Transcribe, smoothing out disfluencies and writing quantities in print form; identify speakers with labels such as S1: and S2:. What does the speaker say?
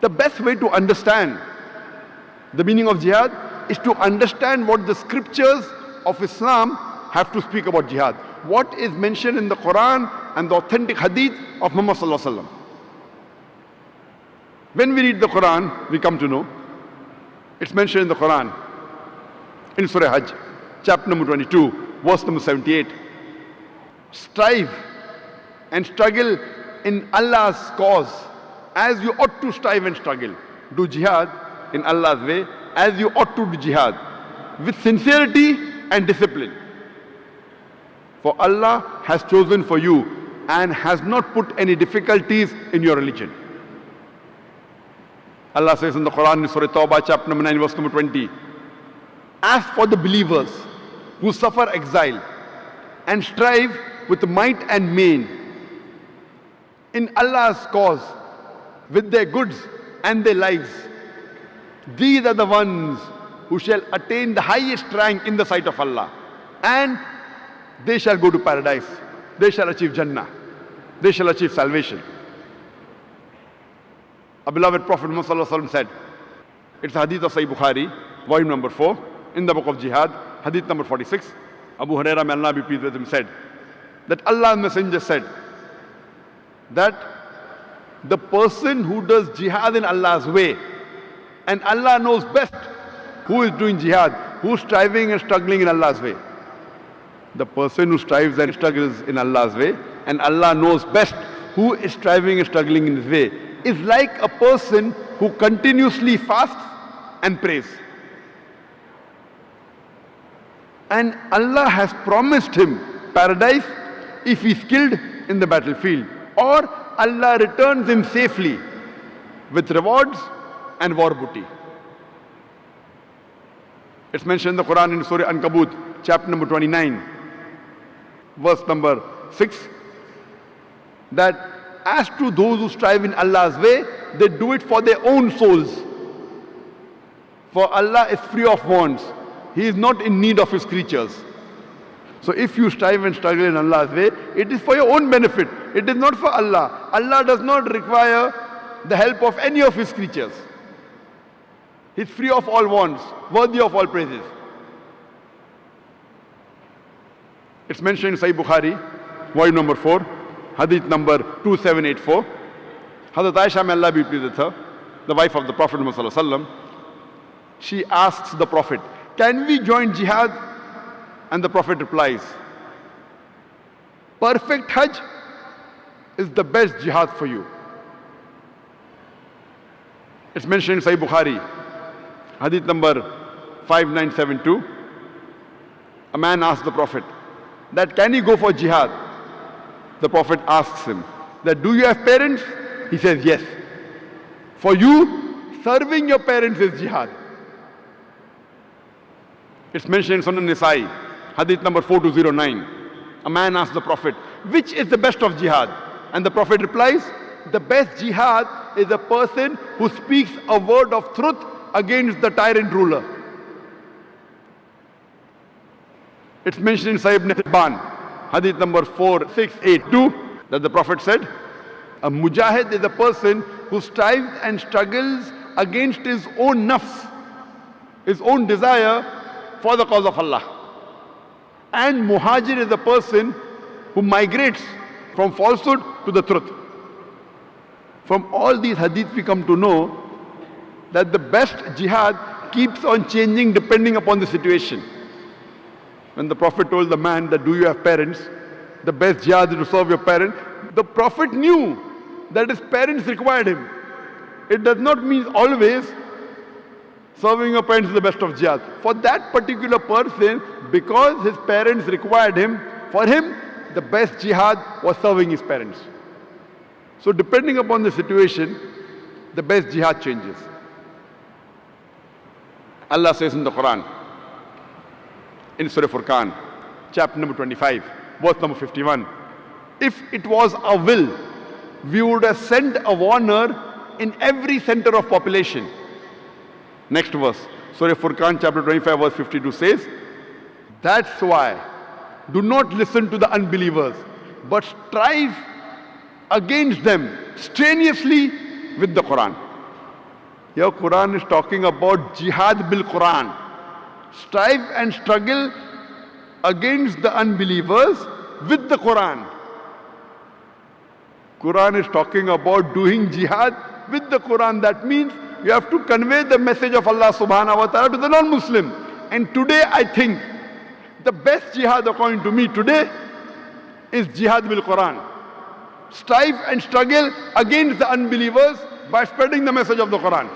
S1: The best way to understand the meaning of jihad is to understand what the scriptures of Islam have to speak about jihad. What is mentioned in the Quran and the authentic hadith of Muhammad sallallahu alaihi wasallam. When we read the Quran, we come to know it's mentioned in the Quran in Surah Hajj, chapter number 22, verse number 78. Strive and struggle in Allah's cause as you ought to strive and struggle. Do jihad in Allah's way as you ought to do jihad, with sincerity and discipline. For Allah has chosen for you and has not put any difficulties in your religion. Allah says in the Quran in Surah Tawbah, chapter number 9, verse number 20. As for the believers who suffer exile and strive with might and main in Allah's cause with their goods and their lives, these are the ones who shall attain the highest rank in the sight of Allah, and they shall go to paradise. They shall achieve Jannah. They shall achieve salvation. Our beloved Prophet Muhammad sallallahu alaihi wasallam said, it's Hadith of Sahih Bukhari, volume number 4, in the book of Jihad, Hadith number 46. Abu Hurairah, may Allah be pleased with him, said that Allah's Messenger said that the person who does jihad in Allah's way, and Allah knows best who is doing jihad, who is striving and struggling in Allah's way. The person who strives and struggles in Allah's way, and Allah knows best who is striving and struggling in His way, is like a person who continuously fasts and prays. And Allah has promised him paradise if he is killed in the battlefield, or Allah returns him safely with rewards and war booty. It's mentioned in the Quran in Surah Ankabut, chapter number 29, verse number 6, that as to those who strive in Allah's way, they do it for their own souls. For Allah is free of wants. He is not in need of His creatures. So if you strive and struggle in Allah's way, it is for your own benefit. It is not for Allah. Allah does not require the help of any of His creatures. He is free of all wants, worthy of all praises. It's mentioned in Sahih Bukhari, volume number 4, Hadith number 2784. Hazrat Aisha, may Allah be pleased with her, the wife of the Prophet Muhammad sallallahu alaihi wasallam, she asks the Prophet, can we join jihad? And the Prophet replies, perfect Hajj is the best jihad for you. It's mentioned in Sahih Bukhari, Hadith number 5972. A man asked the Prophet that can he go for jihad? The Prophet asks him that do you have parents? He says yes. For you, serving your parents is jihad. It's mentioned in Sunan Nisa'i, Hadith number 4209. A man asks the Prophet, which is the best of jihad? And the Prophet replies, the best jihad is a person who speaks a word of truth against the tyrant ruler. It's mentioned in Sahih Ibn Hibban, Hadith number 4682, that the Prophet said, a mujahid is a person who strives and struggles against his own nafs, his own desire for the cause of Allah. And muhajir is a person who migrates from falsehood to the truth. From all these hadiths we come to know that the best jihad keeps on changing depending upon the situation. When the Prophet told the man that do you have parents, the best jihad is to serve your parents, the Prophet knew that his parents required him. It does not mean always serving your parents is the best of jihad. For that particular person, because his parents required him, for him the best jihad was serving his parents. So depending upon the situation, the best jihad changes. Allah says in the Quran, in Surah Furqan, chapter number 25, verse number 51, if it was our will, we would have sent a warner in every center of population. Next verse, Surah Furqan, chapter 25, verse 52 says, that's why do not listen to the unbelievers, but strive against them strenuously with the Quran. Your Quran is talking about jihad bil Quran. Strive and struggle against the unbelievers with the Quran. Quran is talking about doing jihad with the Quran. That means you have to convey the message of Allah subhanahu wa ta'ala to the non-Muslim. And today I think the best jihad according to me today is jihad bil Quran. Strive and struggle against the unbelievers by spreading the message of the Quran.